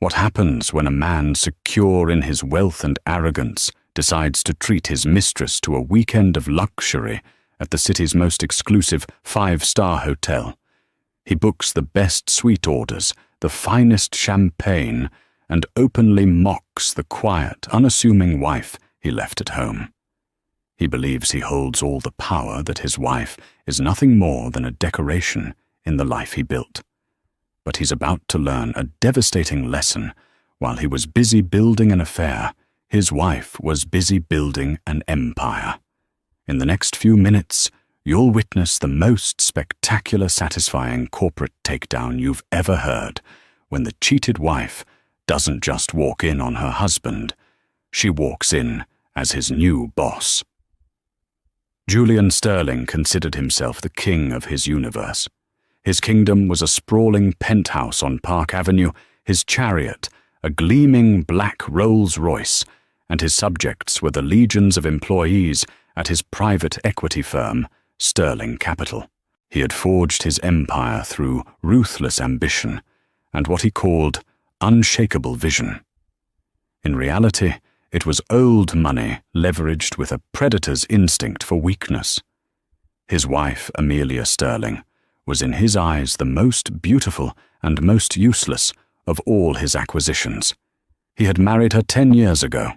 What happens when a man secure in his wealth and arrogance decides to treat his mistress to a weekend of luxury at the city's most exclusive 5-star hotel? He books the best suite orders, the finest champagne, and openly mocks the quiet, unassuming wife he left at home. He believes he holds all the power, that his wife is nothing more than a decoration in the life he built. But he's about to learn a devastating lesson. While he was busy building an affair, his wife was busy building an empire. In the next few minutes, you'll witness the most spectacular, satisfying corporate takedown you've ever heard, when the cheated wife doesn't just walk in on her husband, she walks in as his new boss. Julian Sterling considered himself the king of his universe. His kingdom was a sprawling penthouse on Park Avenue, his chariot a gleaming black Rolls-Royce, and his subjects were the legions of employees at his private equity firm, Sterling Capital. He had forged his empire through ruthless ambition and what he called unshakable vision. In reality, it was old money leveraged with a predator's instinct for weakness. His wife, Amelia Sterling, was in his eyes the most beautiful and most useless of all his acquisitions. He had married her 10 years ago.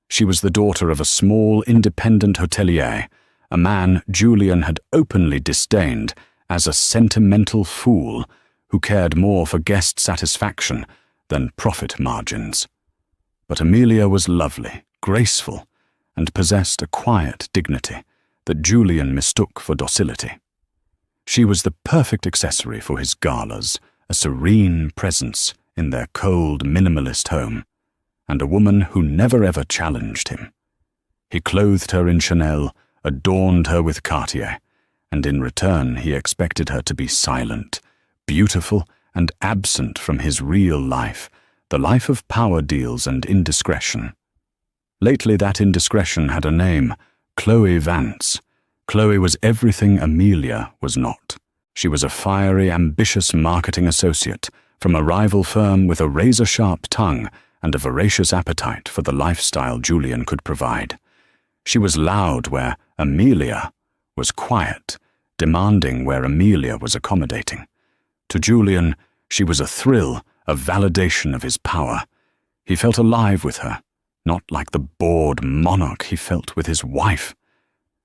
She was the daughter of a small independent hotelier, a man Julian had openly disdained as a sentimental fool who cared more for guest satisfaction than profit margins. But Amelia was lovely, graceful, and possessed a quiet dignity that Julian mistook for docility. She was the perfect accessory for his galas, a serene presence in their cold, minimalist home, and a woman who never ever challenged him. He clothed her in Chanel, adorned her with Cartier, and in return he expected her to be silent, beautiful, and absent from his real life, the life of power deals and indiscretion. Lately that indiscretion had a name, Chloe Vance. Chloe was everything Amelia was not. She was a fiery, ambitious marketing associate from a rival firm with a razor-sharp tongue and a voracious appetite for the lifestyle Julian could provide. She was loud where Amelia was quiet, demanding where Amelia was accommodating. To Julian, she was a thrill, a validation of his power. He felt alive with her, not like the bored monarch he felt with his wife.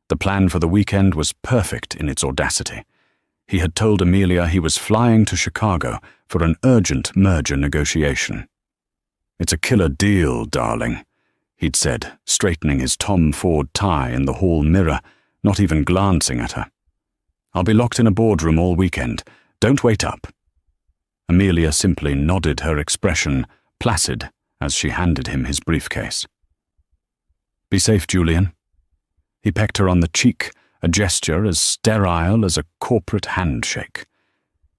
The plan for the weekend was perfect in its audacity. He had told Amelia he was flying to Chicago for an urgent merger negotiation. "It's a killer deal, darling," he'd said, straightening his Tom Ford tie in the hall mirror, not even glancing at her. "I'll be locked in a boardroom all weekend. Don't wait up." Amelia simply nodded, her expression placid as she handed him his briefcase. "Be safe, Julian." He pecked her on the cheek, a gesture as sterile as a corporate handshake.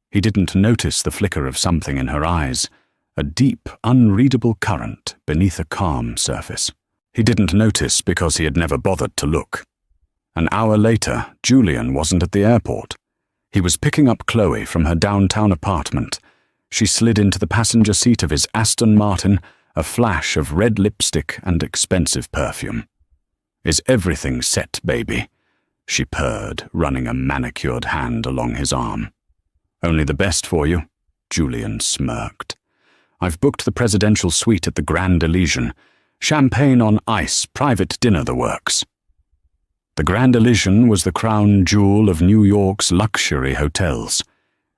He didn't notice the flicker of something in her eyes, a deep, unreadable current beneath a calm surface. He didn't notice because he had never bothered to look. An hour later, Julian wasn't at the airport. He was picking up Chloe from her downtown apartment. She slid into the passenger seat of his Aston Martin, a flash of red lipstick and expensive perfume. "Is everything set, baby?" she purred, running a manicured hand along his arm. "Only the best for you," Julian smirked. "I've booked the presidential suite at the Grand Elysian. Champagne on ice, private dinner, the works." The Grand Elysian was the crown jewel of New York's luxury hotels.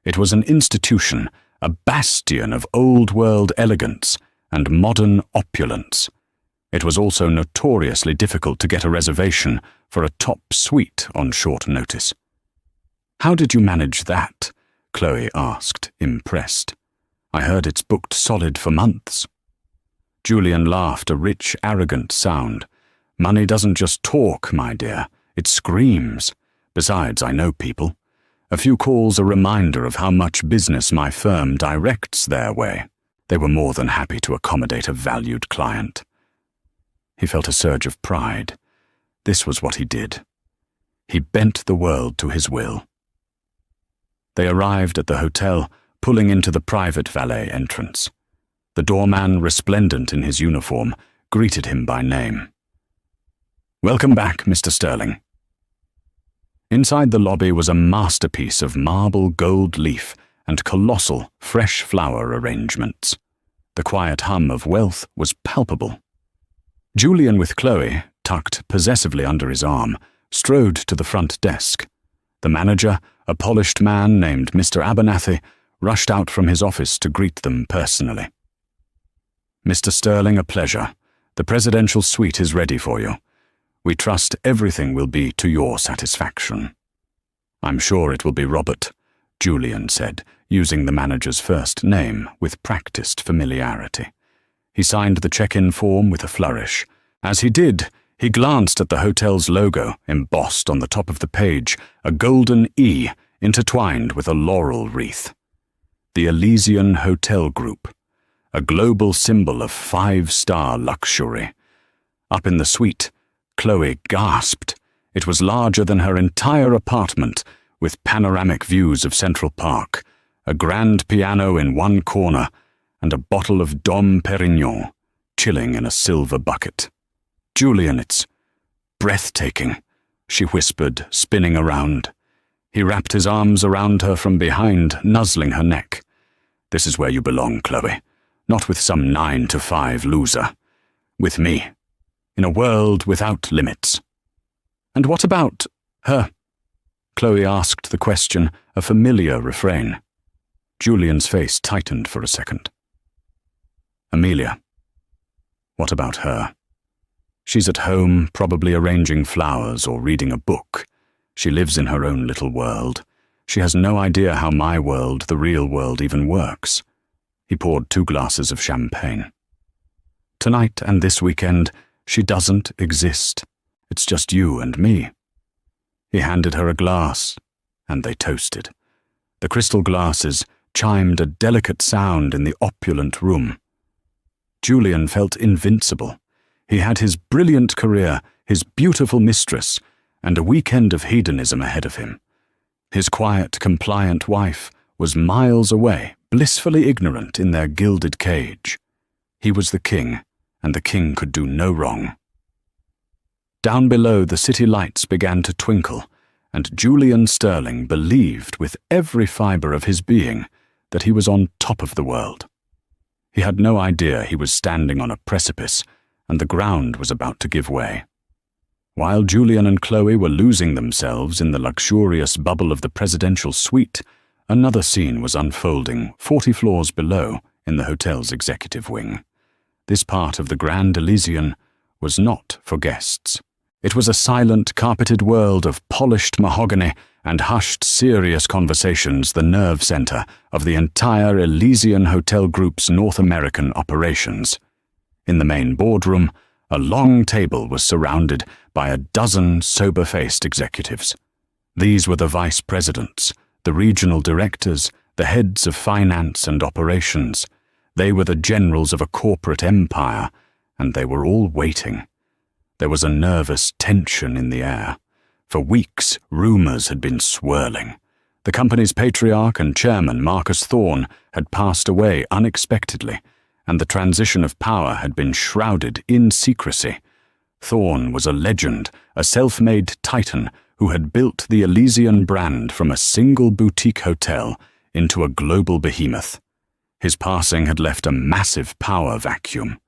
It was an institution, a bastion of old-world elegance and modern opulence. It was also notoriously difficult to get a reservation for a top suite on short notice. "How did you manage that?" Chloe asked, impressed. "I heard it's booked solid for months." Julian laughed, a rich, arrogant sound. "Money doesn't just talk, my dear. It screams. Besides, I know people. A few calls a reminder of how much business my firm directs their way. They were more than happy to accommodate a valued client." He felt a surge of pride. This was what he did. He bent the world to his will. They arrived at the hotel, pulling into the private valet entrance. The doorman, resplendent in his uniform, greeted him by name. "Welcome back, Mr. Sterling." Inside the lobby was a masterpiece of marble gold leaf and colossal, fresh flower arrangements. The quiet hum of wealth was palpable. Julian, with Chloe, tucked possessively under his arm, strode to the front desk. The manager, a polished man named Mr. Abernathy, rushed out from his office to greet them personally. "Mr. Sterling, a pleasure. The presidential suite is ready for you. We trust everything will be to your satisfaction." "I'm sure it will be Robert," Julian said, using the manager's first name with practiced familiarity. He signed the check-in form with a flourish. As he did, he glanced at the hotel's logo, embossed on the top of the page, a golden E intertwined with a laurel wreath. The Elysian Hotel Group, a global symbol of 5-star luxury. Up in the suite, Chloe gasped. It was larger than her entire apartment, with panoramic views of Central Park, a grand piano in one corner, and a bottle of Dom Perignon chilling in a silver bucket. "Julian, it's breathtaking," she whispered, spinning around. He wrapped his arms around her from behind, nuzzling her neck. "This is where you belong, Chloe. Not with some 9-to-5 loser. With me. In a world without limits." "And what about her?" Chloe asked the question, a familiar refrain. Julian's face tightened for a second. "Amelia. What about her? She's at home, probably arranging flowers or reading a book. She lives in her own little world. She has no idea how my world, the real world, even works." He poured 2 glasses of champagne. "Tonight and this weekend, she doesn't exist. It's just you and me." He handed her a glass, and they toasted. The crystal glasses chimed a delicate sound in the opulent room. Julian felt invincible. He had his brilliant career, his beautiful mistress, and a weekend of hedonism ahead of him. His quiet, compliant wife was miles away, blissfully ignorant in their gilded cage. He was the king, and the king could do no wrong. Down below, the city lights began to twinkle, and Julian Sterling believed with every fibre of his being that he was on top of the world. He had no idea he was standing on a precipice, and the ground was about to give way. While Julian and Chloe were losing themselves in the luxurious bubble of the presidential suite, another scene was unfolding 40 floors below in the hotel's executive wing. This part of the Grand Elysian was not for guests. It was a silent, carpeted world of polished mahogany and hushed, serious conversations, the nerve center of the entire Elysian Hotel Group's North American operations. In the main boardroom, a long table was surrounded by a dozen sober-faced executives. These were the vice presidents, the regional directors, the heads of finance and operations. They were the generals of a corporate empire, and they were all waiting. There was a nervous tension in the air. For weeks, rumors had been swirling. The company's patriarch and chairman, Marcus Thorne, had passed away unexpectedly, and the transition of power had been shrouded in secrecy. Thorne was a legend, a self-made titan who had built the Elysian brand from a single boutique hotel into a global behemoth. His passing had left a massive power vacuum.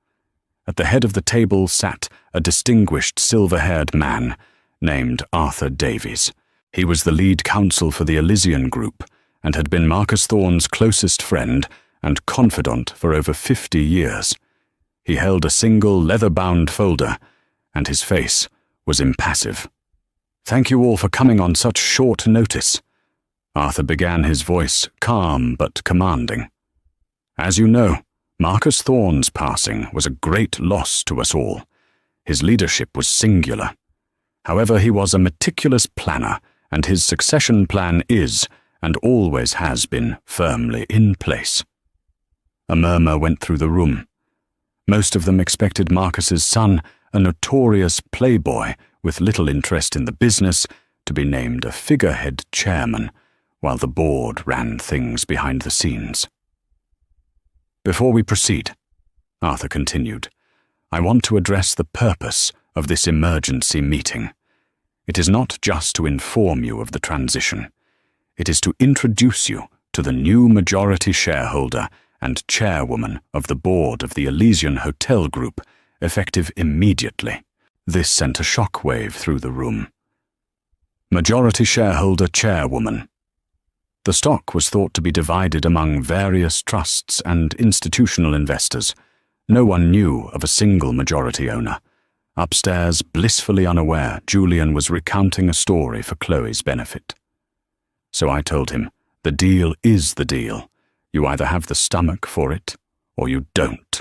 At the head of the table sat a distinguished silver-haired man named Arthur Davies. He was the lead counsel for the Elysian Group and had been Marcus Thorne's closest friend and confidant for over 50 years. He held a single leather-bound folder, and his face was impassive. "Thank you all for coming on such short notice." Arthur began, his voice calm but commanding. "As you know, Marcus Thorne's passing was a great loss to us all. His leadership was singular. However, he was a meticulous planner, and his succession plan is, and always has been, firmly in place." A murmur went through the room. Most of them expected Marcus's son, a notorious playboy with little interest in the business, to be named a figurehead chairman, while the board ran things behind the scenes. "Before we proceed," Arthur continued, "I want to address the purpose of this emergency meeting. It is not just to inform you of the transition. It is to introduce you to the new majority shareholder and chairwoman of the board of the Elysian Hotel Group, effective immediately." This sent a shockwave through the room. Majority shareholder chairwoman. The stock was thought to be divided among various trusts and institutional investors. No one knew of a single majority owner. Upstairs, blissfully unaware, Julian was recounting a story for Chloe's benefit. So I told him, the deal is the deal. You either have the stomach for it, or you don't.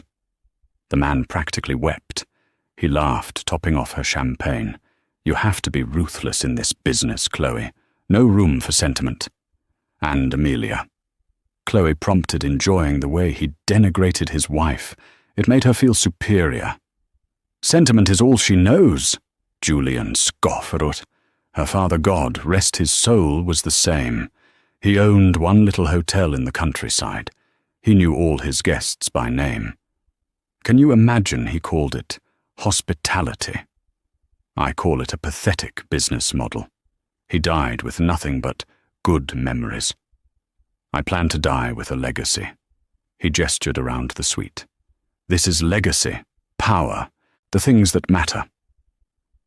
The man practically wept. He laughed, topping off her champagne. "You have to be ruthless in this business, Chloe. No room for sentiment." And Amelia. Chloe prompted, enjoying the way he denigrated his wife. It made her feel superior. "Sentiment is all she knows," Julian scoffed. Her father God, rest his soul, was the same. He owned one little hotel in the countryside. He knew all his guests by name. Can you imagine he called it hospitality? I call it a pathetic business model. He died with nothing but good memories. I plan to die with a legacy. He gestured around the suite. This is legacy, power, the things that matter.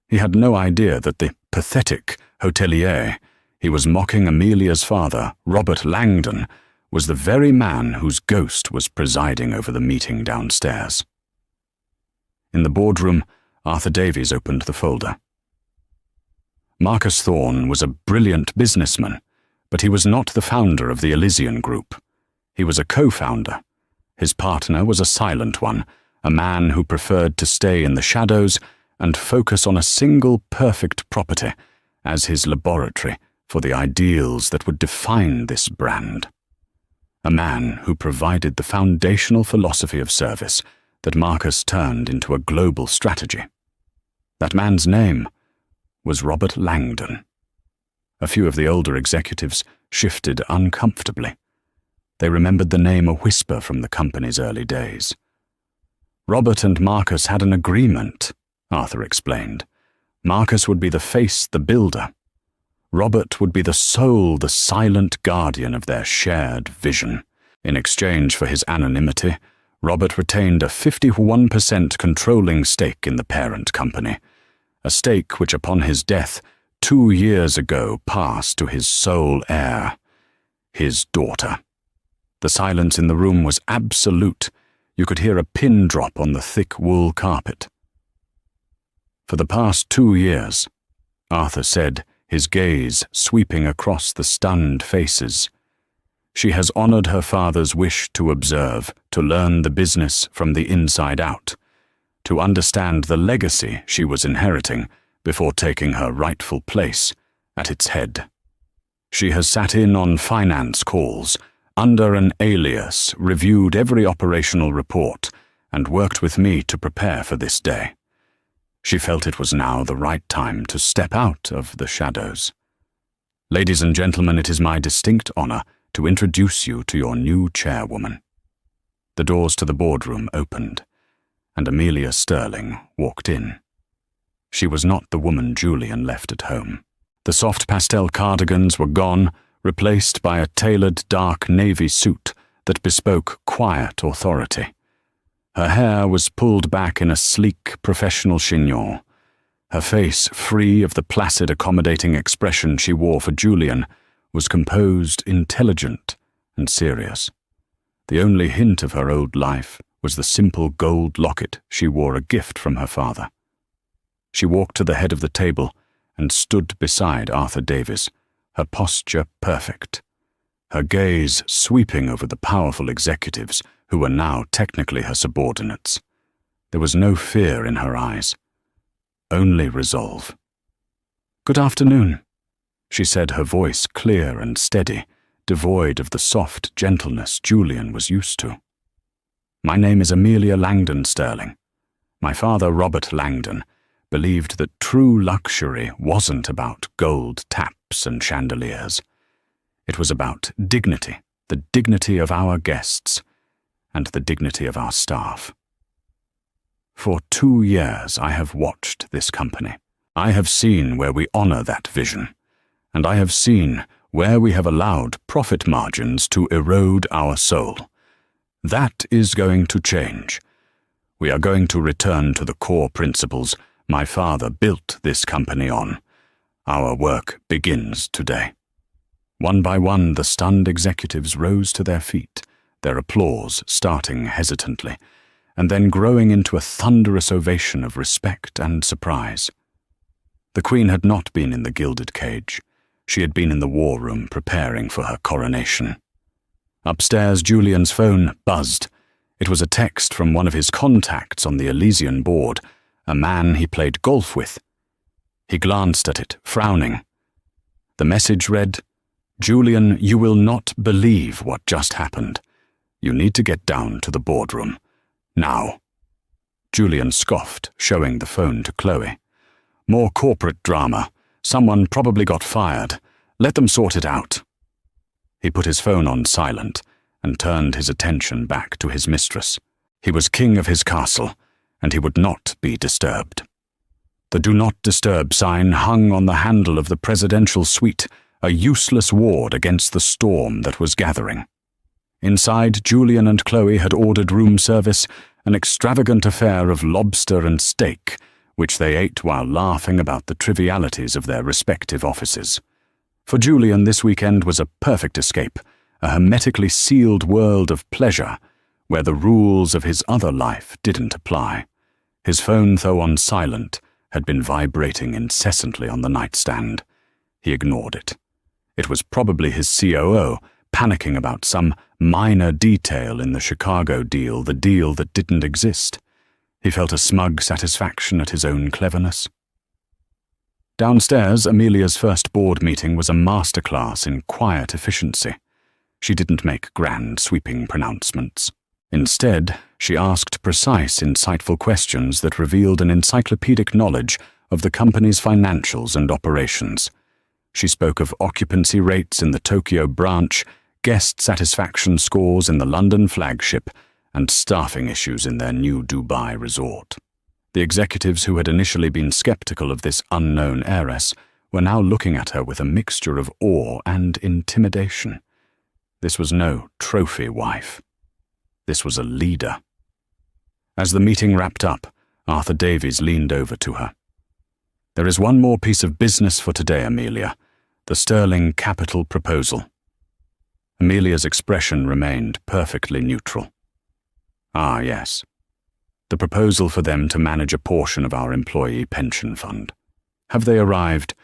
He had no idea that the pathetic hotelier he was mocking, Amelia's father, Robert Langdon, was the very man whose ghost was presiding over the meeting downstairs. In the boardroom, Arthur Davies opened the folder. Marcus Thorne was a brilliant businessman, but he was not the founder of the Elysian Group. He was a co-founder. His partner was a silent one, a man who preferred to stay in the shadows and focus on a single perfect property as his laboratory for the ideals that would define this brand. A man who provided the foundational philosophy of service that Marcus turned into a global strategy. That man's name was Robert Langdon. A few of the older executives shifted uncomfortably. They remembered the name a whisper from the company's early days. Robert and Marcus had an agreement, Arthur explained. Marcus would be the face, the builder. Robert would be the soul, the silent guardian of their shared vision. In exchange for his anonymity, Robert retained a 51% controlling stake in the parent company, a stake which upon his death 2 years ago passed to his sole heir, his daughter. The silence in the room was absolute. You could hear a pin drop on the thick wool carpet. For the past 2 years, Arthur said, his gaze sweeping across the stunned faces, she has honored her father's wish to observe, to learn the business from the inside out, to understand the legacy she was inheriting before taking her rightful place at its head. She has sat in on finance calls, under an alias, reviewed every operational report, and worked with me to prepare for this day. She felt it was now the right time to step out of the shadows. Ladies and gentlemen, it is my distinct honor to introduce you to your new chairwoman. The doors to the boardroom opened, and Amelia Sterling walked in. She was not the woman Julian left at home. The soft pastel cardigans were gone, replaced by a tailored dark navy suit that bespoke quiet authority. Her hair was pulled back in a sleek professional chignon. Her face, free of the placid accommodating expression she wore for Julian, was composed, intelligent, and serious. The only hint of her old life was the simple gold locket she wore, a gift from her father. She walked to the head of the table and stood beside Arthur Davies, her posture perfect, her gaze sweeping over the powerful executives who were now technically her subordinates. There was no fear in her eyes, only resolve. "Good afternoon," she said, her voice clear and steady, devoid of the soft gentleness Julian was used to. "My name is Amelia Langdon Sterling. My father, Robert Langdon, believed that true luxury wasn't about gold taps and chandeliers. It was about dignity, the dignity of our guests, and the dignity of our staff. For 2 years I have watched this company. I have seen where we honor that vision, and I have seen where we have allowed profit margins to erode our soul. That is going to change. We are going to return to the core principles my father built this company on. Our work begins today." One by one, the stunned executives rose to their feet, their applause starting hesitantly, and then growing into a thunderous ovation of respect and surprise. The Queen had not been in the gilded cage. She had been in the war room preparing for her coronation. Upstairs, Julian's phone buzzed. It was a text from one of his contacts on the Elysian board, a man he played golf with. He glanced at it, frowning. The message read, "Julian, you will not believe what just happened. You need to get down to the boardroom. Now." Julian scoffed, showing the phone to Chloe. "More corporate drama. Someone probably got fired. Let them sort it out." He put his phone on silent and turned his attention back to his mistress. He was king of his castle, and he would not be disturbed. The Do Not Disturb sign hung on the handle of the presidential suite, a useless ward against the storm that was gathering. Inside, Julian and Chloe had ordered room service, an extravagant affair of lobster and steak, which they ate while laughing about the trivialities of their respective offices. For Julian, this weekend was a perfect escape, a hermetically sealed world of pleasure, where the rules of his other life didn't apply. His phone, though on silent, had been vibrating incessantly on the nightstand. He ignored it. It was probably his COO, panicking about some minor detail in the Chicago deal, the deal that didn't exist. He felt a smug satisfaction at his own cleverness. Downstairs, Amelia's first board meeting was a masterclass in quiet efficiency. She didn't make grand, sweeping pronouncements. Instead, she asked precise, insightful questions that revealed an encyclopedic knowledge of the company's financials and operations. She spoke of occupancy rates in the Tokyo branch, guest satisfaction scores in the London flagship, and staffing issues in their new Dubai resort. The executives who had initially been skeptical of this unknown heiress were now looking at her with a mixture of awe and intimidation. This was no trophy wife. This was a leader. As the meeting wrapped up, Arthur Davies leaned over to her. "There is one more piece of business for today, Amelia. The Sterling capital proposal." Amelia's expression remained perfectly neutral. "Ah, yes. The proposal for them to manage a portion of our employee pension fund. Have they arrived?"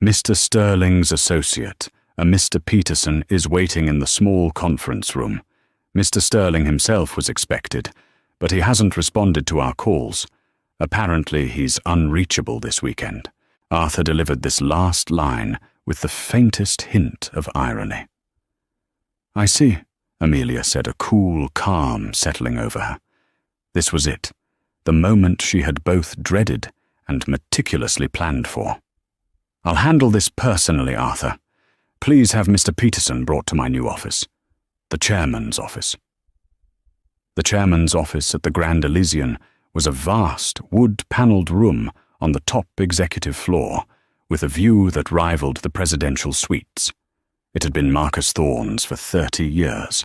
"Mr. Sterling's associate, a Mr. Peterson, is waiting in the small conference room. Mr. Sterling himself was expected, but he hasn't responded to our calls. Apparently he's unreachable this weekend." Arthur delivered this last line with the faintest hint of irony. "I see," Amelia said, a cool calm settling over her. This was it, the moment she had both dreaded and meticulously planned for. "I'll handle this personally, Arthur. Please have Mr. Peterson brought to my new office. The chairman's office." The chairman's office at the Grand Elysian was a vast, wood-panelled room on the top executive floor, with a view that rivaled the presidential suites. It had been Marcus Thorne's for 30 years.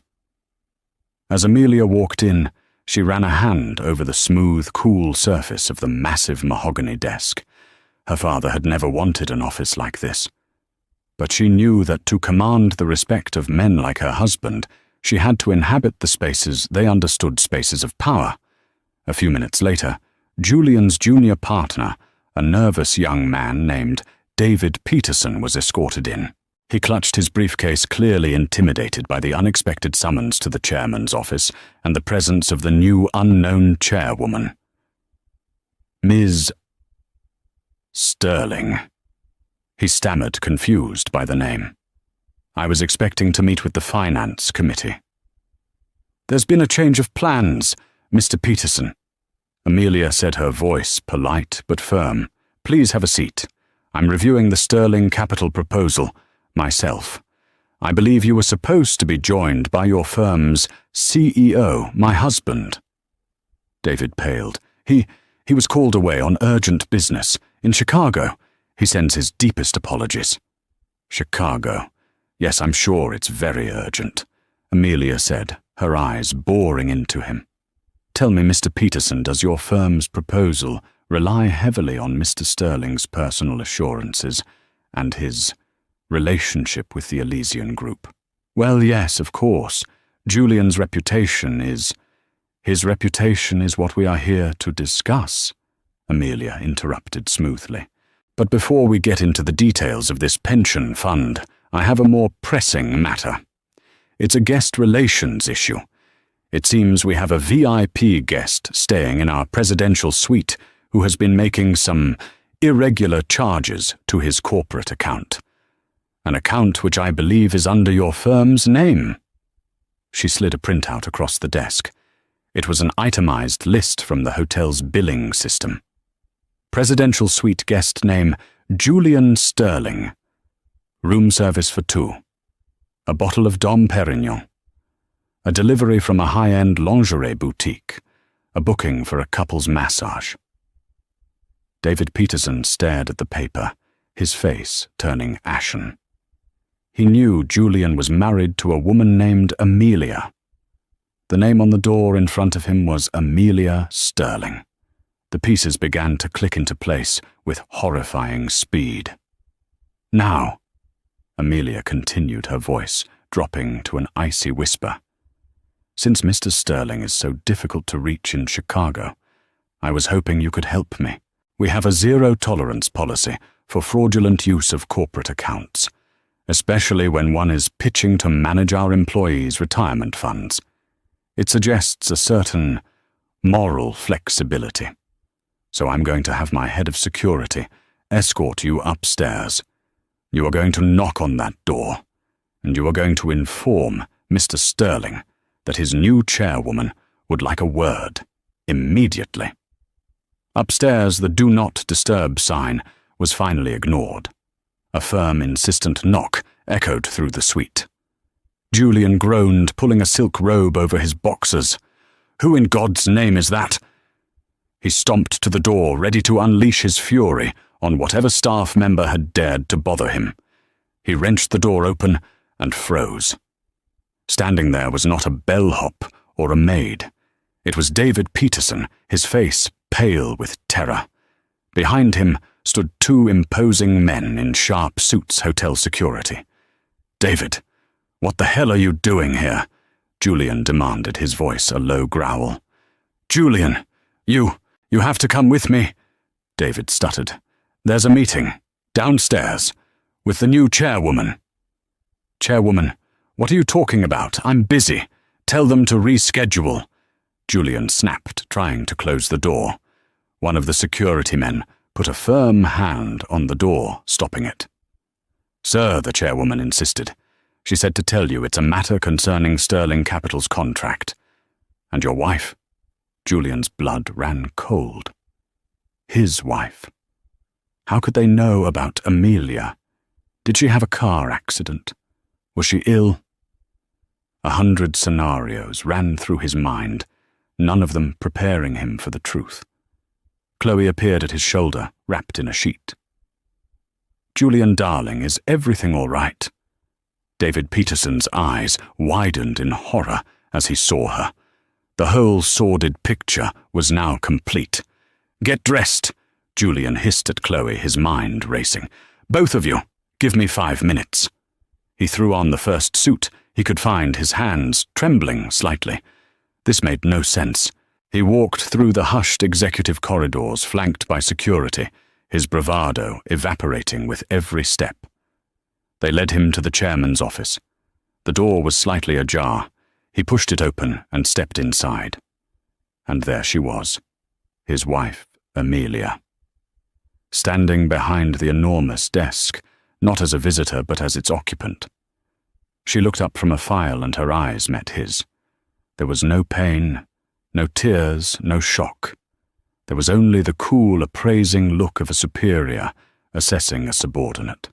As Amelia walked in, she ran a hand over the smooth, cool surface of the massive mahogany desk. Her father had never wanted an office like this. But she knew that to command the respect of men like her husband, she had to inhabit the spaces they understood spaces of power. A few minutes later, Julian's junior partner, a nervous young man named David Peterson, was escorted in. He clutched his briefcase, clearly intimidated by the unexpected summons to the chairman's office and the presence of the new unknown chairwoman. "Ms. Sterling." He stammered, confused by the name. "I was expecting to meet with the Finance Committee." "There's been a change of plans, Mr. Peterson." Amelia said, her voice polite but firm. "Please have a seat. I'm reviewing the Sterling capital proposal myself. I believe you were supposed to be joined by your firm's CEO, my husband." David paled. He was called away on urgent business. In Chicago. He sends his deepest apologies. Chicago. Yes, I'm sure it's very urgent, Amelia said, her eyes boring into him. Tell me, Mr. Peterson, does your firm's proposal rely heavily on Mr. Sterling's personal assurances and his relationship with the Elysian Group? Well, yes, of course. Julian's reputation is... His reputation is what we are here to discuss, Amelia interrupted smoothly. But before we get into the details of this pension fund, I have a more pressing matter. It's a guest relations issue. It seems we have a VIP guest staying in our presidential suite who has been making some irregular charges to his corporate account. An account which I believe is under your firm's name. She slid a printout across the desk. It was an itemized list from the hotel's billing system. Presidential suite guest name, Julian Sterling. Room service for 2. A bottle of Dom Perignon. A delivery from a high-end lingerie boutique. A booking for a couple's massage. David Peterson stared at the paper, his face turning ashen. He knew Julian was married to a woman named Amelia. The name on the door in front of him was Amelia Sterling. The pieces began to click into place with horrifying speed. Now, Amelia continued, her voice dropping to an icy whisper. Since Mr. Sterling is so difficult to reach in Chicago, I was hoping you could help me. We have a zero-tolerance policy for fraudulent use of corporate accounts, especially when one is pitching to manage our employees' retirement funds. It suggests a certain moral flexibility. So I'm going to have my head of security escort you upstairs. You are going to knock on that door, and you are going to inform Mr. Sterling that his new chairwoman would like a word, immediately. Upstairs, the Do Not Disturb sign was finally ignored. A firm, insistent knock echoed through the suite. Julian groaned, pulling a silk robe over his boxers. Who in God's name is that? He stomped to the door, ready to unleash his fury on whatever staff member had dared to bother him. He wrenched the door open and froze. Standing there was not a bellhop or a maid. It was David Peterson, his face pale with terror. Behind him stood 2 imposing men in sharp suits, hotel security. David, what the hell are you doing here? Julian demanded, his voice a low growl. Julian, you have to come with me, David stuttered. There's a meeting, downstairs, with the new chairwoman. Chairwoman, what are you talking about? I'm busy. Tell them to reschedule. Julian snapped, trying to close the door. One of the security men put a firm hand on the door, stopping it. Sir, the chairwoman insisted. She said to tell you it's a matter concerning Sterling Capital's contract. And your wife? Julian's blood ran cold. His wife. How could they know about Amelia? Did she have a car accident? Was she ill? 100 scenarios ran through his mind, none of them preparing him for the truth. Chloe appeared at his shoulder, wrapped in a sheet. Julian, darling, is everything all right? David Peterson's eyes widened in horror as he saw her. The whole sordid picture was now complete. Get dressed, Julian hissed at Chloe, his mind racing. Both of you, give me 5 minutes. He threw on the first suit he could find, his hands trembling slightly. This made no sense. He walked through the hushed executive corridors flanked by security, his bravado evaporating with every step. They led him to the chairman's office. The door was slightly ajar. He pushed it open and stepped inside. And there she was, his wife, Amelia. Standing behind the enormous desk, not as a visitor but as its occupant. She looked up from a file and her eyes met his. There was no pain, no tears, no shock. There was only the cool, appraising look of a superior assessing a subordinate.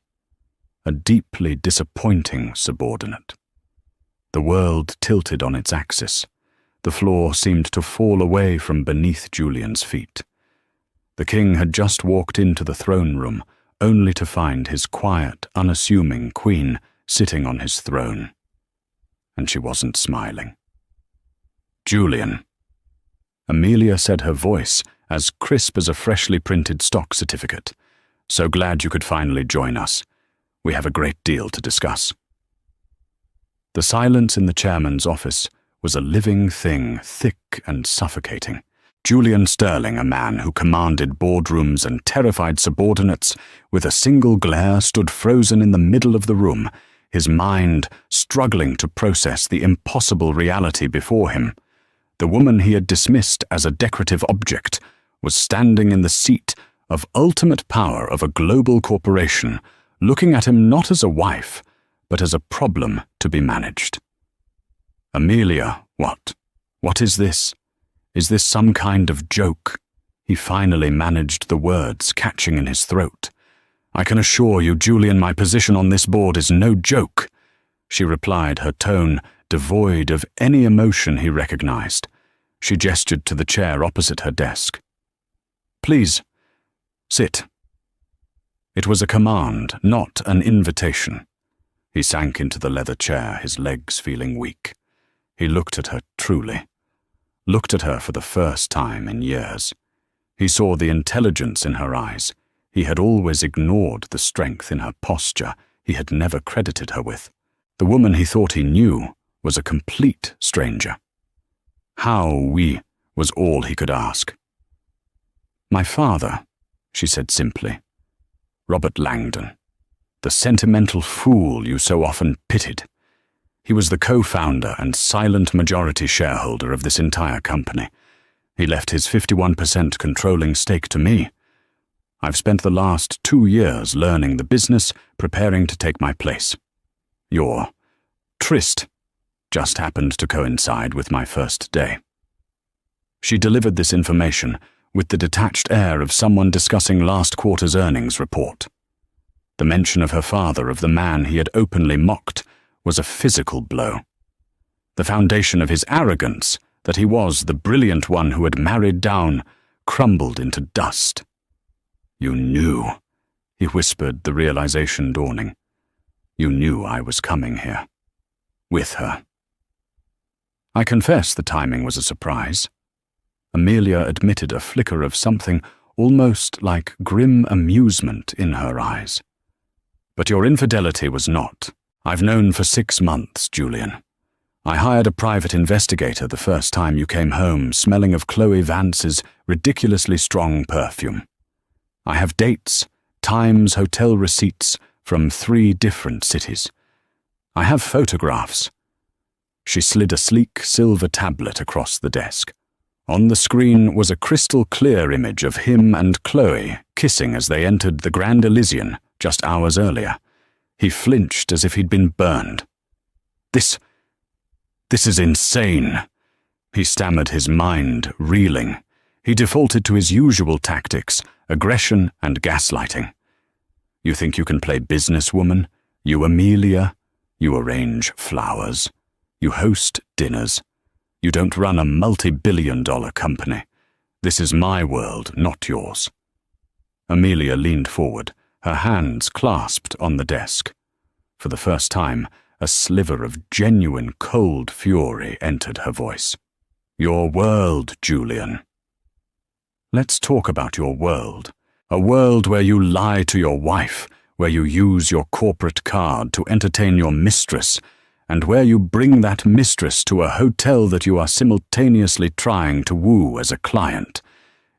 A deeply disappointing subordinate. The world tilted on its axis. The floor seemed to fall away from beneath Julian's feet. The king had just walked into the throne room, only to find his quiet, unassuming queen sitting on his throne. And she wasn't smiling. "Julian," Amelia said, her voice as crisp as a freshly printed stock certificate. "So glad you could finally join us. We have a great deal to discuss." The silence in the chairman's office was a living thing, thick and suffocating. Julian Sterling, a man who commanded boardrooms and terrified subordinates, with a single glare stood frozen in the middle of the room, his mind struggling to process the impossible reality before him. The woman he had dismissed as a decorative object was standing in the seat of ultimate power of a global corporation, looking at him not as a wife, but as a problem to be managed. "Amelia, what? What is this? Is this some kind of joke?" He finally managed the words catching in his throat. "I can assure you, Julian, my position on this board is no joke," she replied, her tone devoid of any emotion he recognized. She gestured to the chair opposite her desk. "Please, sit." It was a command, not an invitation. He sank into the leather chair, his legs feeling weak. He looked at her truly. Looked at her for the first time in years. He saw the intelligence in her eyes. He had always ignored the strength in her posture he had never credited her with. The woman he thought he knew was a complete stranger. "How oui," was all he could ask. "My father," she said simply. "Robert Langdon. The sentimental fool you so often pitied. He was the co-founder and silent majority shareholder of this entire company. He left his 51% controlling stake to me. I've spent the last 2 years learning the business, preparing to take my place. Your tryst just happened to coincide with my first day." She delivered this information with the detached air of someone discussing last quarter's earnings report. The mention of her father, of the man he had openly mocked, was a physical blow. The foundation of his arrogance, that he was the brilliant one who had married down, crumbled into dust. "You knew," he whispered, the realization dawning. "You knew I was coming here. With her." I confess the timing was a surprise. Amelia admitted a flicker of something almost like grim amusement in her eyes. "But your infidelity was not. I've known for 6 months, Julian. I hired a private investigator the first time you came home, smelling of Chloe Vance's ridiculously strong perfume. I have dates, times, hotel receipts from 3 different cities. I have photographs." She slid a sleek silver tablet across the desk. On the screen was a crystal-clear image of him and Chloe kissing as they entered the Grand Elysian just hours earlier. He flinched as if he'd been burned. This is insane," he stammered, his mind reeling. He defaulted to his usual tactics, aggression and gaslighting. "You think you can play businesswoman? You, Amelia? You arrange flowers. You host dinners. You don't run a multi-billion-dollar company. This is my world, not yours." Amelia leaned forward, her hands clasped on the desk. For the first time, a sliver of genuine cold fury entered her voice. "Your world, Julian. Let's talk about your world. A world where you lie to your wife, where you use your corporate card to entertain your mistress, and where you bring that mistress to a hotel that you are simultaneously trying to woo as a client.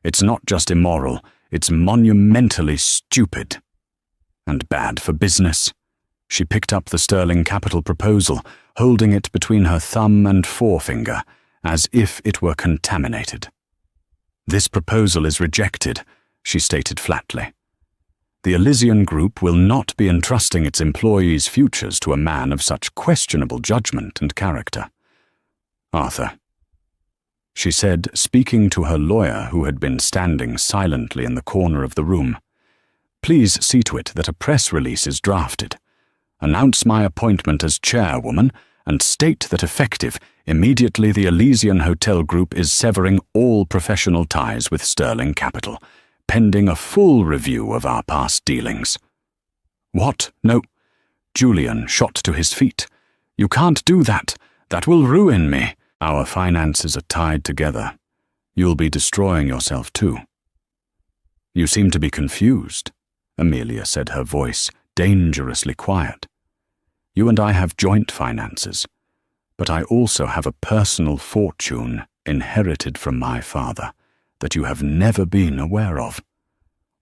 It's not just immoral, it's monumentally stupid. And bad for business." She picked up the Sterling Capital proposal, holding it between her thumb and forefinger, as if it were contaminated. "This proposal is rejected," she stated flatly. "The Elysian Group will not be entrusting its employees' futures to a man of such questionable judgment and character. Arthur," she said, speaking to her lawyer who had been standing silently in the corner of the room, "please see to it that a press release is drafted. Announce my appointment as chairwoman and state that effective Immediately, the Elysian Hotel Group is severing all professional ties with Sterling Capital, pending a full review of our past dealings." "What? No." Julian shot to his feet. "You can't do that. That will ruin me. Our finances are tied together. You'll be destroying yourself too." "You seem to be confused," Amelia said, her voice dangerously quiet. "You and I have joint finances, but I also have a personal fortune inherited from my father that you have never been aware of.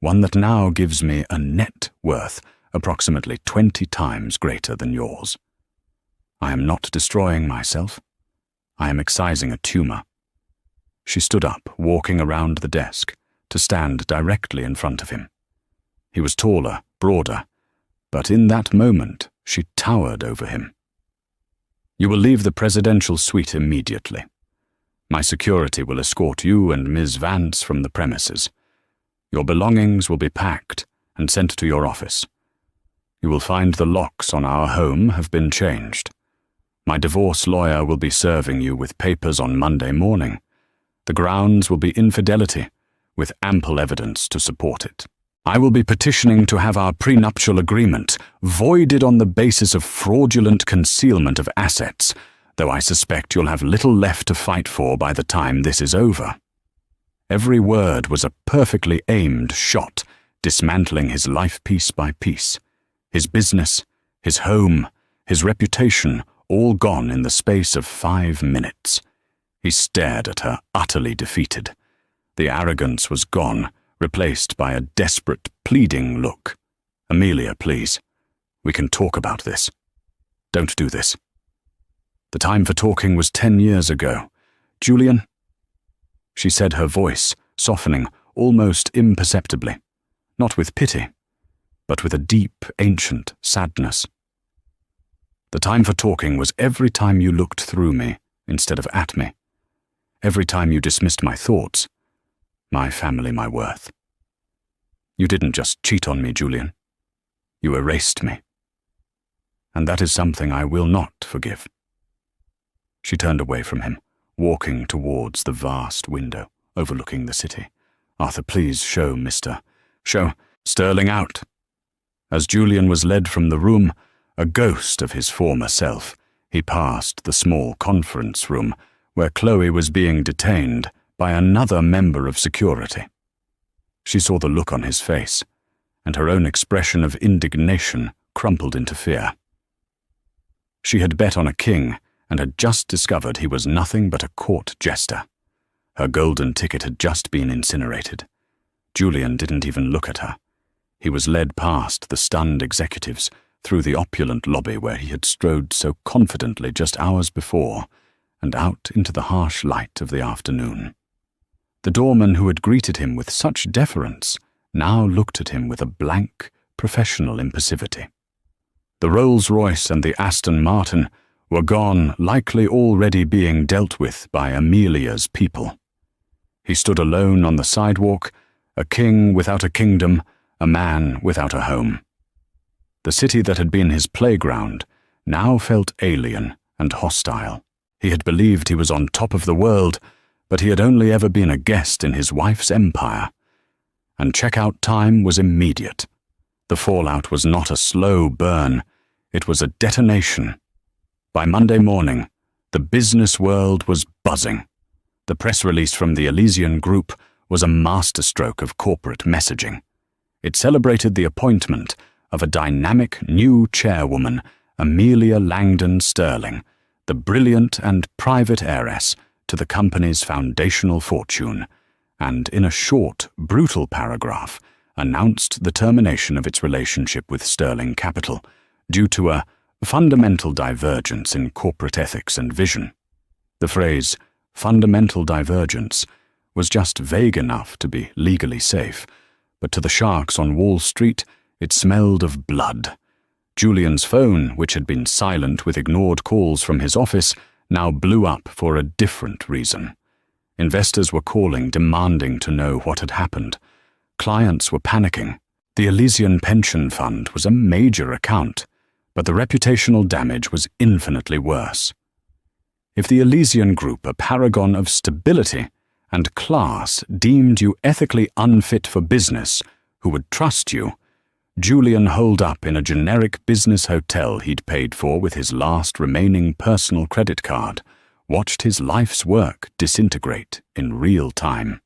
One that now gives me a net worth approximately 20 times greater than yours. I am not destroying myself. I am excising a tumor." She stood up, walking around the desk, to stand directly in front of him. He was taller, broader, but in that moment she towered over him. "You will leave the presidential suite immediately. My security will escort you and Ms. Vance from the premises. Your belongings will be packed and sent to your office. You will find the locks on our home have been changed. My divorce lawyer will be serving you with papers on Monday morning. The grounds will be infidelity, with ample evidence to support it. I will be petitioning to have our prenuptial agreement voided on the basis of fraudulent concealment of assets, though I suspect you'll have little left to fight for by the time this is over." Every word was a perfectly aimed shot, dismantling his life piece by piece. His business, his home, his reputation, all gone in the space of 5 minutes. He stared at her, utterly defeated. The arrogance was gone, replaced by a desperate, pleading look. "Amelia, please. We can talk about this. Don't do this." "The time for talking was 10 years ago. Julian," she said, her voice softening almost imperceptibly, not with pity, but with a deep, ancient sadness. "The time for talking was every time you looked through me instead of at me. Every time you dismissed my thoughts, my family, my worth. You didn't just cheat on me, Julian. You erased me. And that is something I will not forgive." She turned away from him, walking towards the vast window overlooking the city. "Arthur, please show Show Sterling out." As Julian was led from the room, a ghost of his former self, he passed the small conference room where Chloe was being detained by another member of security. She saw the look on his face, and her own expression of indignation crumpled into fear. She had bet on a king and had just discovered he was nothing but a court jester. Her golden ticket had just been incinerated. Julian didn't even look at her. He was led past the stunned executives, through the opulent lobby where he had strode so confidently just hours before, and out into the harsh light of the afternoon. The doorman who had greeted him with such deference now looked at him with a blank, professional impassivity. The Rolls-Royce and the Aston Martin were gone, likely already being dealt with by Amelia's people. He stood alone on the sidewalk, a king without a kingdom, a man without a home. The city that had been his playground now felt alien and hostile. He had believed he was on top of the world, but he had only ever been a guest in his wife's empire. And checkout time was immediate. The fallout was not a slow burn, it was a detonation. By Monday morning, the business world was buzzing. The press release from the Elysian Group was a masterstroke of corporate messaging. It celebrated the appointment of a dynamic new chairwoman, Amelia Langdon Sterling, the brilliant and private heiress to the company's foundational fortune, and in a short, brutal paragraph, announced the termination of its relationship with Sterling Capital due to a fundamental divergence in corporate ethics and vision. The phrase, fundamental divergence, was just vague enough to be legally safe, but to the sharks on Wall Street, it smelled of blood. Julian's phone, which had been silent with ignored calls from his office, now blew up for a different reason. Investors were calling, demanding to know what had happened. Clients were panicking. The Elysian Pension Fund was a major account, but the reputational damage was infinitely worse. If the Elysian Group, a paragon of stability and class, deemed you ethically unfit for business, who would trust you, Julian holed up in a generic business hotel he'd paid for with his last remaining personal credit card, watched his life's work disintegrate in real time.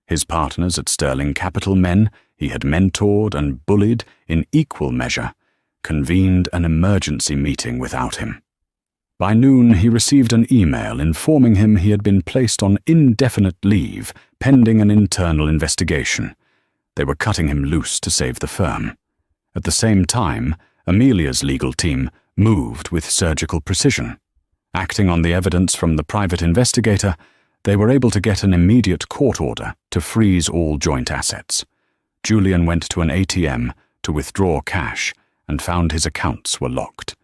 His partners at Sterling Capital, men he had mentored and bullied in equal measure, convened an emergency meeting without him. By noon, he received an email informing him he had been placed on indefinite leave pending an internal investigation. They were cutting him loose to save the firm. At the same time, Amelia's legal team moved with surgical precision. Acting on the evidence from the private investigator, they were able to get an immediate court order to freeze all joint assets. Julian went to an ATM to withdraw cash and found his accounts were locked.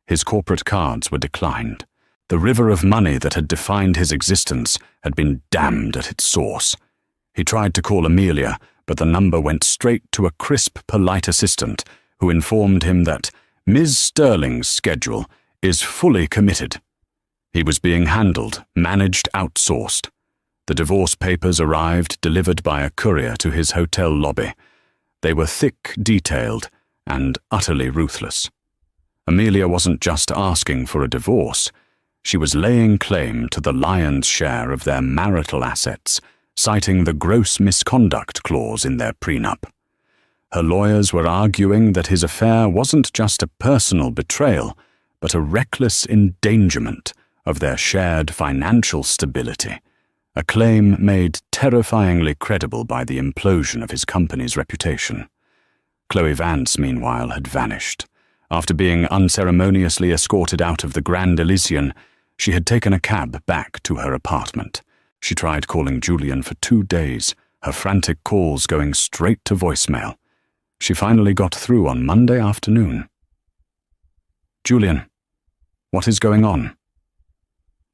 His corporate cards were declined. The river of money that had defined his existence had been dammed at its source. He tried to call Amelia, but the number went straight to a crisp, polite assistant who informed him that Ms. Sterling's schedule is fully committed. He was being handled, managed, outsourced. The divorce papers arrived delivered by a courier to his hotel lobby. They were thick, detailed, and utterly ruthless. Amelia wasn't just asking for a divorce. She was laying claim to the lion's share of their marital assets, citing the gross misconduct clause in their prenup. Her lawyers were arguing that his affair wasn't just a personal betrayal, but a reckless endangerment of their shared financial stability, a claim made terrifyingly credible by the implosion of his company's reputation. Chloe Vance, meanwhile, had vanished. After being unceremoniously escorted out of the Grand Elysian, she had taken a cab back to her apartment. She tried calling Julian for 2 days, her frantic calls going straight to voicemail. She finally got through on Monday afternoon. "Julian, what is going on?"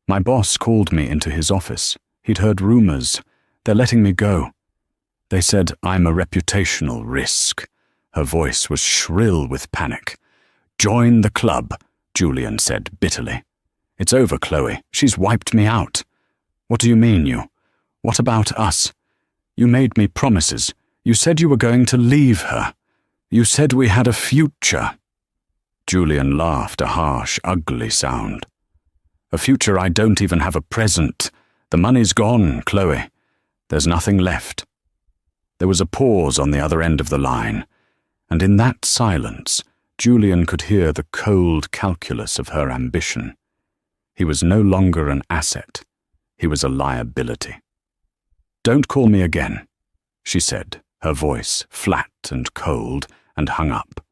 "My boss called me into his office. He'd heard rumors. They're letting me go. They said I'm a reputational risk." Her voice was shrill with panic. "Join the club," Julian said bitterly. "It's over, Chloe. She's wiped me out." "What do you mean, you? What about us? You made me promises. You said you were going to leave her. You said we had a future." Julian laughed, a harsh, ugly sound. "A future? I don't even have a present. The money's gone, Chloe. There's nothing left." There was a pause on the other end of the line, and in that silence, Julian could hear the cold calculus of her ambition. He was no longer an asset. He was a liability. "Don't call me again," she said, her voice flat and cold, and hung up.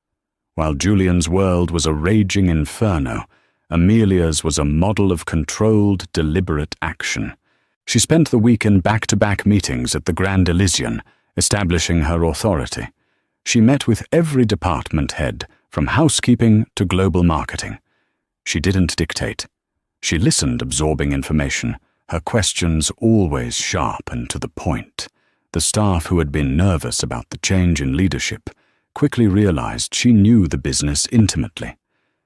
While Julian's world was a raging inferno, Amelia's was a model of controlled, deliberate action. She spent the week in back-to-back meetings at the Grand Elysian, establishing her authority. She met with every department head, from housekeeping to global marketing. She didn't dictate. She listened, absorbing information, her questions always sharp and to the point. The staff who had been nervous about the change in leadership quickly realized she knew the business intimately.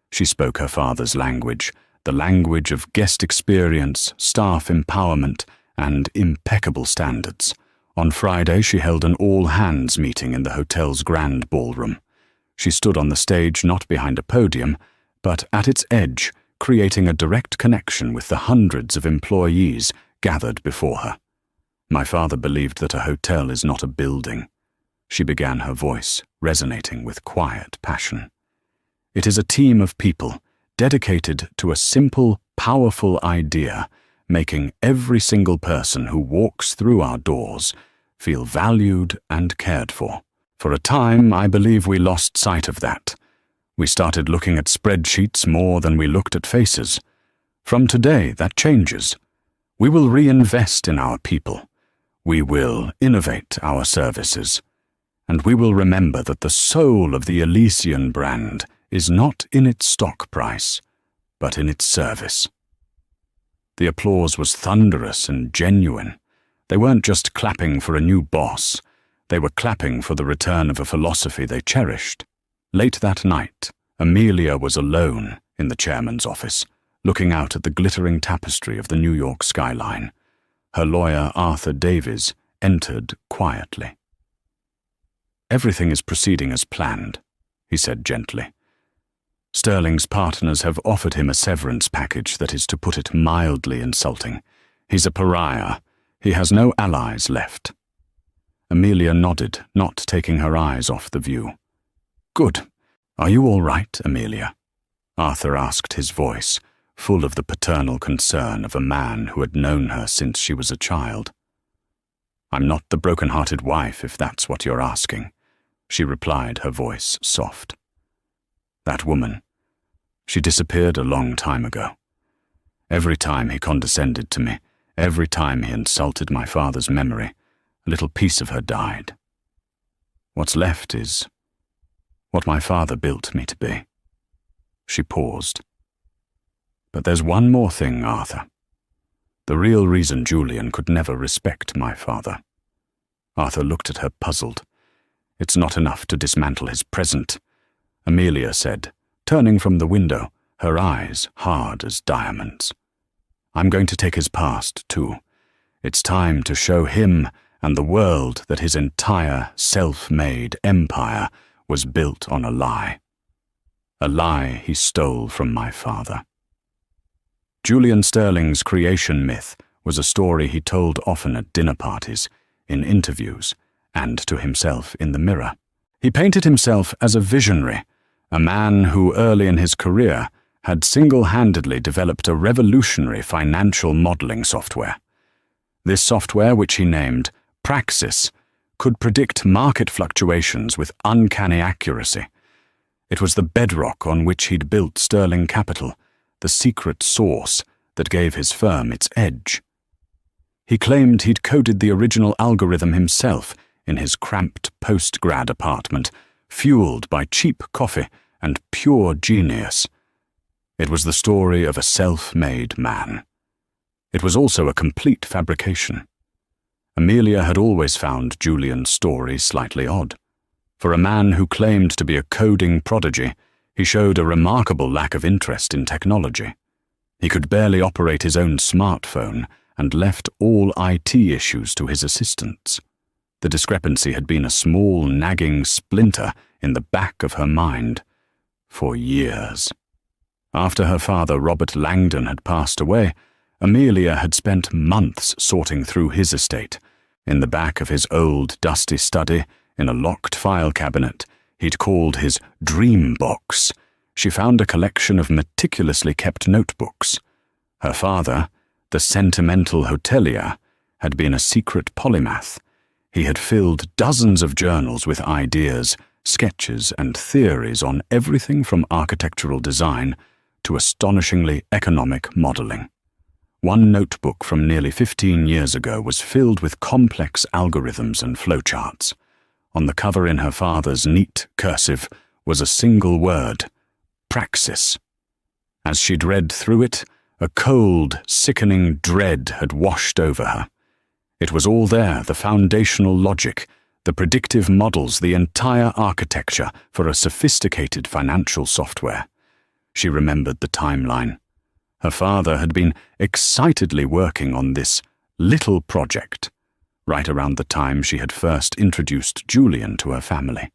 She spoke her father's language, the language of guest experience, staff empowerment, and impeccable standards. On Friday, she held an all-hands meeting in the hotel's grand ballroom. She stood on the stage, not behind a podium, but at its edge, creating a direct connection with the hundreds of employees gathered before her. "My father believed that a hotel is not a building," she began, her voice resonating with quiet passion. "It is a team of people dedicated to a simple, powerful idea, making every single person who walks through our doors feel valued and cared for. For a time, I believe we lost sight of that. We started looking at spreadsheets more than we looked at faces. From today, that changes. We will reinvest in our people. We will innovate our services. And we will remember that the soul of the Elysian brand is not in its stock price, but in its service." The applause was thunderous and genuine. They weren't just clapping for a new boss. They were clapping for the return of a philosophy they cherished. Late that night, Amelia was alone in the chairman's office, looking out at the glittering tapestry of the New York skyline. Her lawyer, Arthur Davies, entered quietly. "Everything is proceeding as planned," he said gently. "Sterling's partners have offered him a severance package that is, to put it mildly, insulting. He's a pariah. He has no allies left." Amelia nodded, not taking her eyes off the view. "Good. Are you all right, Amelia?" Arthur asked, his voice full of the paternal concern of a man who had known her since she was a child. "I'm not the broken-hearted wife, if that's what you're asking," she replied, her voice soft. "That woman, she disappeared a long time ago. Every time he condescended to me, every time he insulted my father's memory, a little piece of her died. What's left is what my father built me to be." She paused. "But there's one more thing, Arthur. The real reason Julian could never respect my father." Arthur looked at her puzzled. "It's not enough to dismantle his present," Amelia said, turning from the window, her eyes hard as diamonds. "I'm going to take his past, too. It's time to show him and the world that his entire self-made empire was built on a lie. A lie he stole from my father." Julian Sterling's creation myth was a story he told often at dinner parties, in interviews, and to himself in the mirror. He painted himself as a visionary, a man who early in his career had single-handedly developed a revolutionary financial modeling software. This software, which he named Praxis, could predict market fluctuations with uncanny accuracy. It was the bedrock on which he'd built Sterling Capital, the secret sauce that gave his firm its edge. He claimed he'd coded the original algorithm himself in his cramped post-grad apartment, fueled by cheap coffee and pure genius. It was the story of a self-made man. It was also a complete fabrication. Amelia had always found Julian's story slightly odd. For a man who claimed to be a coding prodigy, he showed a remarkable lack of interest in technology. He could barely operate his own smartphone and left all IT issues to his assistants. The discrepancy had been a small, nagging splinter in the back of her mind for years. After her father, Robert Langdon, had passed away, Amelia had spent months sorting through his estate. In the back of his old, dusty study, in a locked file cabinet he'd called his dream box, she found a collection of meticulously kept notebooks. Her father, the sentimental hotelier, had been a secret polymath. He had filled dozens of journals with ideas, sketches, and theories on everything from architectural design to astonishingly economic modeling. One notebook from nearly 15 years ago was filled with complex algorithms and flowcharts. On the cover in her father's neat cursive was a single word: Praxis. As she'd read through it, a cold, sickening dread had washed over her. It was all there, the foundational logic, the predictive models, the entire architecture for a sophisticated financial software. She remembered the timeline. Her father had been excitedly working on this little project, right around the time she had first introduced Julian to her family.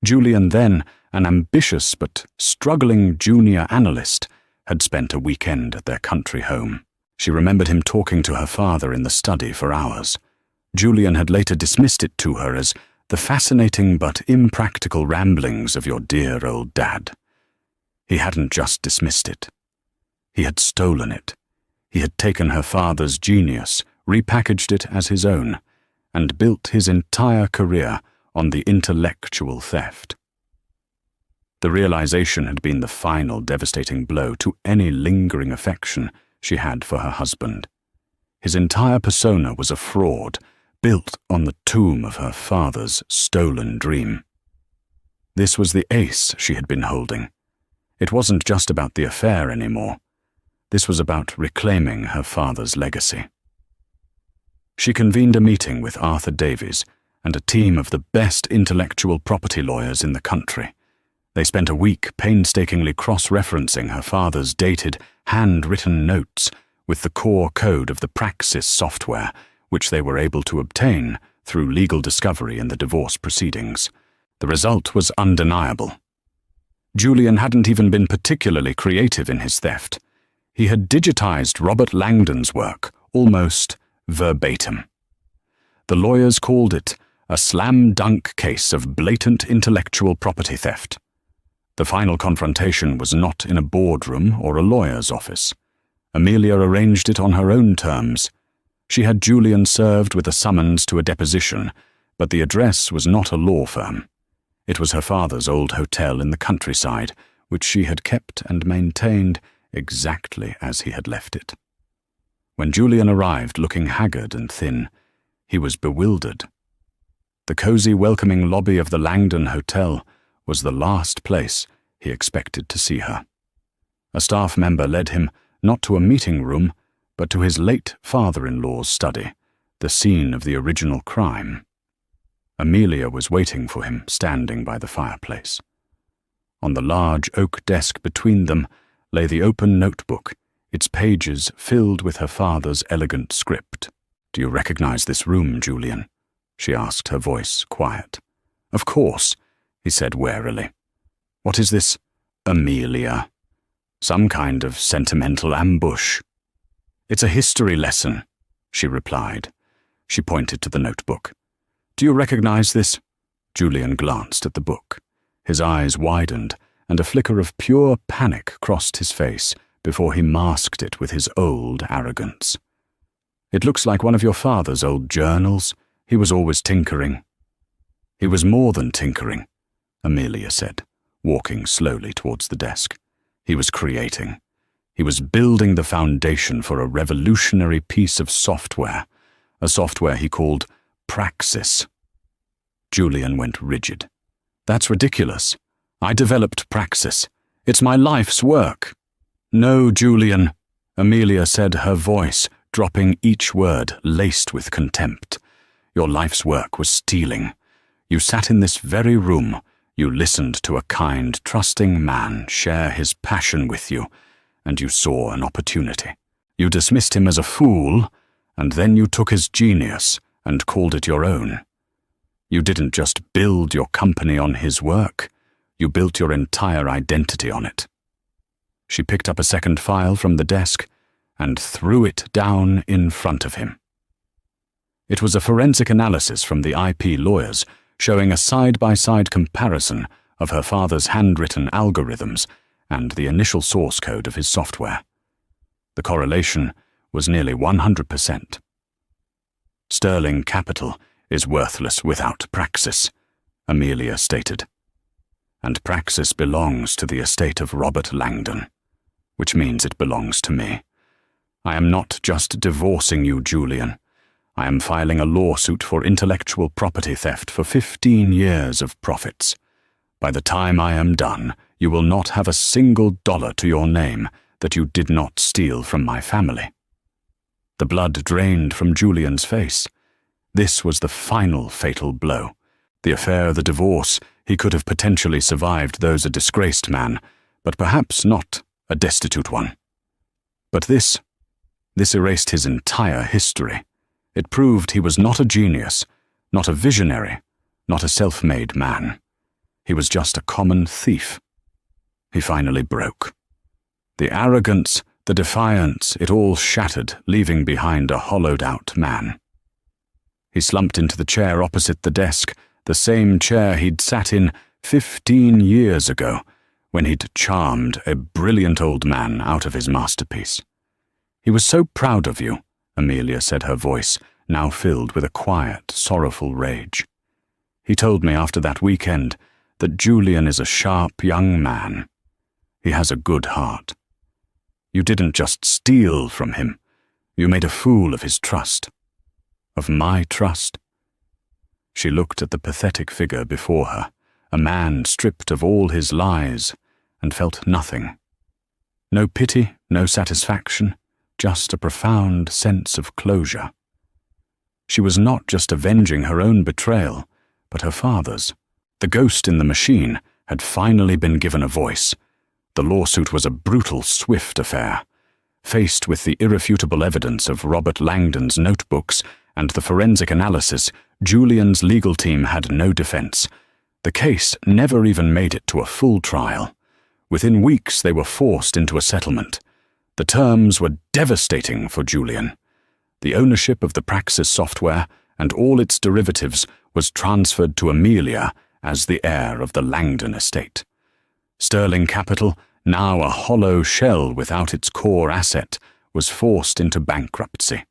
Julian, then an ambitious but struggling junior analyst, had spent a weekend at their country home. She remembered him talking to her father in the study for hours. Julian had later dismissed it to her as the fascinating but impractical ramblings of your dear old dad. He hadn't just dismissed it. He had stolen it. He had taken her father's genius, repackaged it as his own, and built his entire career on the intellectual theft. The realization had been the final devastating blow to any lingering affection she had for her husband. His entire persona was a fraud, built on the tomb of her father's stolen dream. This was the ace she had been holding. It wasn't just about the affair anymore. This was about reclaiming her father's legacy. She convened a meeting with Arthur Davies and a team of the best intellectual property lawyers in the country. They spent a week painstakingly cross-referencing her father's dated, handwritten notes with the core code of the Praxis software, which they were able to obtain through legal discovery in the divorce proceedings. The result was undeniable. Julian hadn't even been particularly creative in his theft. He had digitized Robert Langdon's work almost verbatim. The lawyers called it a slam-dunk case of blatant intellectual property theft. The final confrontation was not in a boardroom or a lawyer's office. Amelia arranged it on her own terms. She had Julian served with a summons to a deposition, but the address was not a law firm. It was her father's old hotel in the countryside, which she had kept and maintained exactly as he had left it. When Julian arrived looking haggard and thin, he was bewildered. The cozy, welcoming lobby of the Langdon Hotel was the last place he expected to see her. A staff member led him not to a meeting room, but to his late father-in-law's study, the scene of the original crime. Amelia was waiting for him, standing by the fireplace. On the large oak desk between them lay the open notebook, its pages filled with her father's elegant script. "Do you recognize this room, Julian?" she asked, her voice quiet. "Of course," he said warily. "What is this, Amelia? Some kind of sentimental ambush?" "It's a history lesson," she replied. She pointed to the notebook. "Do you recognize this?" Julian glanced at the book. His eyes widened, and a flicker of pure panic crossed his face before he masked it with his old arrogance. "It looks like one of your father's old journals. He was always tinkering." "He was more than tinkering," Amelia said, walking slowly towards the desk. "He was creating. He was building the foundation for a revolutionary piece of software, a software he called Praxis." Julian went rigid. "That's ridiculous. I developed Praxis. It's my life's work." "No, Julian," Amelia said, her voice dropping each word laced with contempt. "Your life's work was stealing. You sat in this very room. You listened to a kind, trusting man share his passion with you, and you saw an opportunity. You dismissed him as a fool, and then you took his genius and called it your own. You didn't just build your company on his work, you built your entire identity on it." She picked up a second file from the desk and threw it down in front of him. It was a forensic analysis from the IP lawyers, showing a side-by-side comparison of her father's handwritten algorithms and the initial source code of his software. The correlation was nearly 100%. "Sterling capital is worthless without Praxis," Amelia stated. "And Praxis belongs to the estate of Robert Langdon, which means it belongs to me. I am not just divorcing you, Julian. I am filing a lawsuit for intellectual property theft for 15 years of profits. By the time I am done, you will not have a single dollar to your name that you did not steal from my family." The blood drained from Julian's face. This was the final fatal blow. The affair, the divorce, he could have potentially survived those a disgraced man, but perhaps not a destitute one. But this erased his entire history. It proved he was not a genius, not a visionary, not a self-made man. He was just a common thief. He finally broke. The arrogance, the defiance, it all shattered, leaving behind a hollowed-out man. He slumped into the chair opposite the desk, the same chair he'd sat in 15 years ago, when he'd charmed a brilliant old man out of his masterpiece. "He was so proud of you," Amelia said, her voice now filled with a quiet, sorrowful rage. "He told me after that weekend that Julian is a sharp young man. He has a good heart. You didn't just steal from him. You made a fool of his trust. Of my trust." She looked at the pathetic figure before her, a man stripped of all his lies, and felt nothing. No pity, no satisfaction, just a profound sense of closure. She was not just avenging her own betrayal, but her father's. The ghost in the machine had finally been given a voice. The lawsuit was a brutal, swift affair. Faced with the irrefutable evidence of Robert Langdon's notebooks and the forensic analysis, Julian's legal team had no defense. The case never even made it to a full trial. Within weeks, they were forced into a settlement. The terms were devastating for Julian. The ownership of the Praxis software and all its derivatives was transferred to Amelia as the heir of the Langdon estate. Sterling Capital, now a hollow shell without its core asset, was forced into bankruptcy.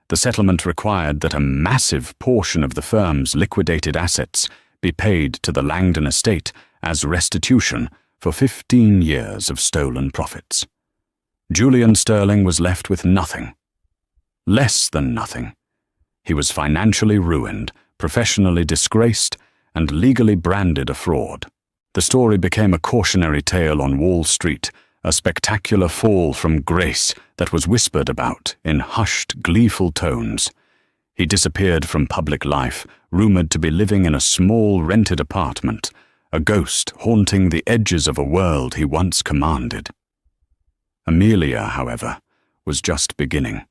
The settlement required that a massive portion of the firm's liquidated assets be paid to the Langdon estate as restitution for 15 years of stolen profits. Julian Sterling was left with nothing. Less than nothing. He was financially ruined, professionally disgraced, and legally branded a fraud. The story became a cautionary tale on Wall Street, a spectacular fall from grace that was whispered about in hushed, gleeful tones. He disappeared from public life, rumored to be living in a small rented apartment, a ghost haunting the edges of a world he once commanded. Amelia, however, was just beginning.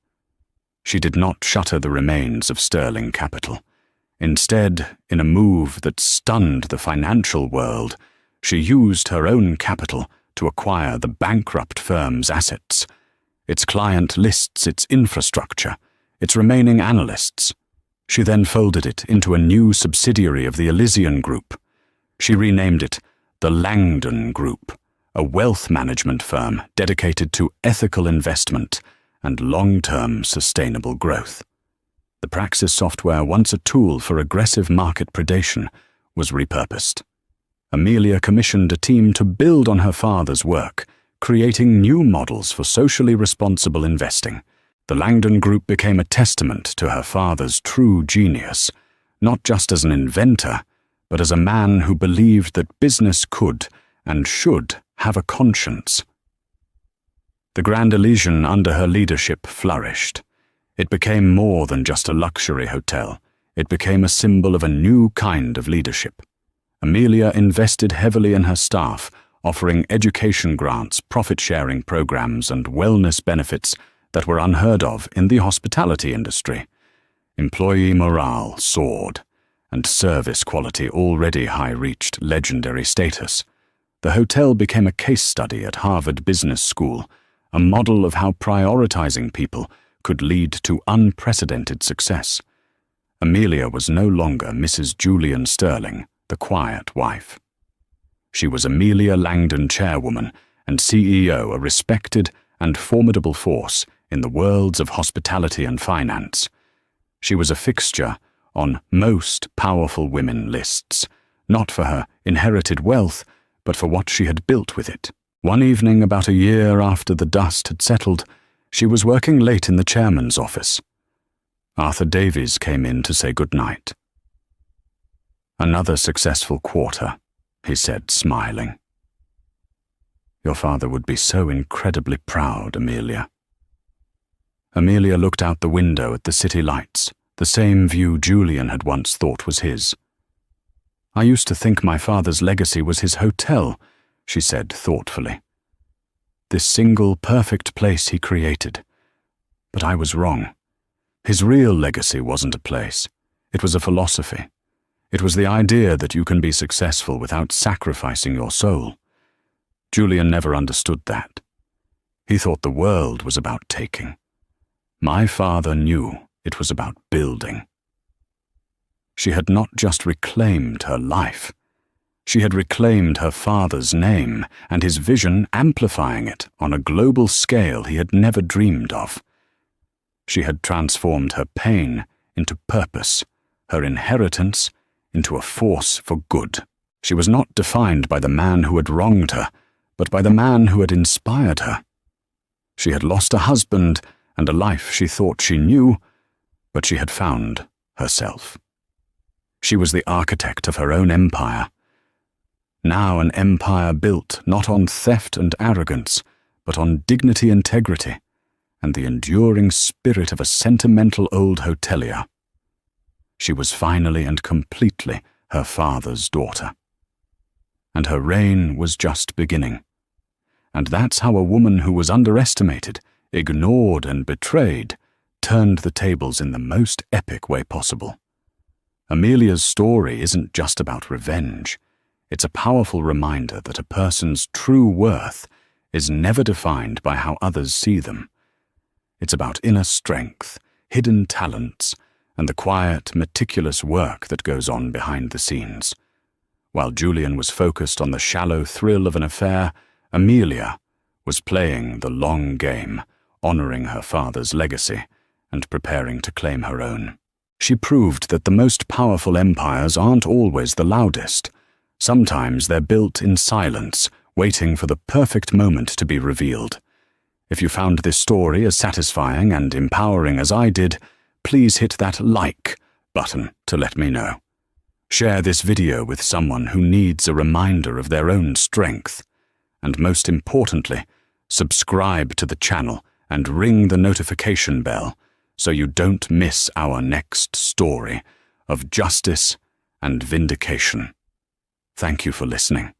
She did not shutter the remains of Sterling Capital. Instead, in a move that stunned the financial world, she used her own capital to acquire the bankrupt firm's assets, its client lists, its infrastructure, its remaining analysts. She then folded it into a new subsidiary of the Elysian Group. She renamed it the Langdon Group, a wealth management firm dedicated to ethical investment and long-term sustainable growth. The Praxis software, once a tool for aggressive market predation, was repurposed. Amelia commissioned a team to build on her father's work, creating new models for socially responsible investing. The Langdon Group became a testament to her father's true genius, not just as an inventor, but as a man who believed that business could and should have a conscience. The Grand Elysian under her leadership flourished. It became more than just a luxury hotel. It became a symbol of a new kind of leadership. Amelia invested heavily in her staff, offering education grants, profit-sharing programs, and wellness benefits that were unheard of in the hospitality industry. Employee morale soared, and service quality already high reached legendary status. The hotel became a case study at Harvard Business School, a model of how prioritizing people could lead to unprecedented success. Amelia was no longer Mrs. Julian Sterling, the quiet wife. She was Amelia Langdon, Chairwoman and CEO, a respected and formidable force in the worlds of hospitality and finance. She was a fixture on most powerful women lists, not for her inherited wealth, but for what she had built with it. One evening, about a year after the dust had settled, she was working late in the chairman's office. Arthur Davies came in to say good night. "Another successful quarter," he said, smiling. "Your father would be so incredibly proud, Amelia." Amelia looked out the window at the city lights, the same view Julian had once thought was his. "I used to think my father's legacy was his hotel," she said thoughtfully. "This single, perfect place he created. But I was wrong. His real legacy wasn't a place. It was a philosophy. It was the idea that you can be successful without sacrificing your soul. Julian never understood that. He thought the world was about taking. My father knew it was about building." She had not just reclaimed her life. She had reclaimed her father's name and his vision, amplifying it on a global scale he had never dreamed of. She had transformed her pain into purpose, her inheritance into a force for good. She was not defined by the man who had wronged her, but by the man who had inspired her. She had lost a husband and a life she thought she knew, but she had found herself. She was the architect of her own empire. Now an empire built not on theft and arrogance, but on dignity, integrity, and the enduring spirit of a sentimental old hotelier. She was finally and completely her father's daughter. and her reign was just beginning. And that's how a woman who was underestimated, ignored and betrayed, turned the tables in the most epic way possible. Amelia's story isn't just about revenge. It's a powerful reminder that a person's true worth is never defined by how others see them. It's about inner strength, hidden talents, and the quiet, meticulous work that goes on behind the scenes. While Julian was focused on the shallow thrill of an affair, Amelia was playing the long game, honoring her father's legacy and preparing to claim her own. She proved that the most powerful empires aren't always the loudest. Sometimes they're built in silence, waiting for the perfect moment to be revealed. If you found this story as satisfying and empowering as I did, please hit that like button to let me know. Share this video with someone who needs a reminder of their own strength. And most importantly, subscribe to the channel and ring the notification bell so you don't miss our next story of justice and vindication. Thank you for listening.